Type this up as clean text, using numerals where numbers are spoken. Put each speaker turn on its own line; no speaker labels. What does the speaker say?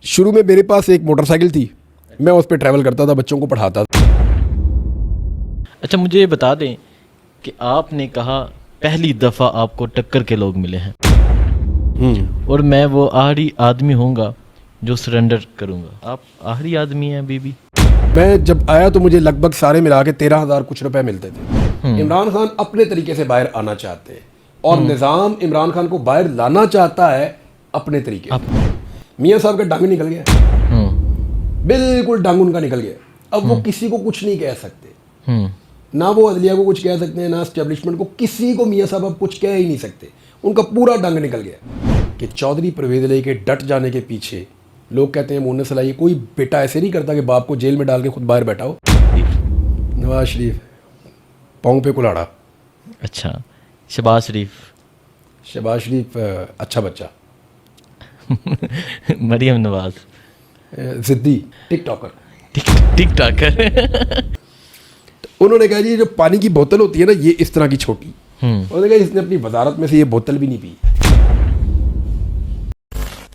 शुरू में मेरे पास एक मोटरसाइकिल थी, मैं उस पर ट्रैवल करता था, बच्चों को पढ़ाता था।
अच्छा, मुझे ये बता दें कि आपने कहा पहली दफ़ा आपको टक्कर के लोग मिले हैं और मैं वो आखिरी आदमी होऊंगा जो सरेंडर करूंगा। आप आखिरी आदमी हैं बीबी।
मैं जब आया तो मुझे लगभग सारे मिला के 13,000 कुछ रुपए मिलते थे। इमरान खान अपने तरीके से बाहर आना चाहते हैं और निज़ाम इमरान खान को बाहर लाना चाहता है अपने तरीके से। मियाँ साहब का डांग निकल गया, बिल्कुल डांग उनका निकल गया। अब वो किसी को कुछ नहीं कह सकते, ना वो अदलिया को कुछ कह सकते हैं, ना एस्टेब्लिशमेंट को, किसी को मियाँ साहब अब कुछ कह ही नहीं सकते। उनका पूरा डंग निकल गया कि चौधरी परवेज़ इलाही के डट जाने के पीछे लोग कहते हैं मुन्नस इलाही, कोई बेटा ऐसे नहीं करता कि बाप को जेल में डाल के खुद बाहर बैठा हो। नवाज शरीफ पाँव पे कुल्हाड़ा।
अच्छा, शहबाज शरीफ।
शहबाज शरीफ अच्छा बच्चा।
मरियम नवाज
जिद्दी टिकटॉकर।
टिक टाकर।
उन्होंने कहा जी जो पानी की बोतल होती है ना, ये इस तरह की छोटी, उन्होंने कहा इसने अपनी वजारत में से ये बोतल भी नहीं पी।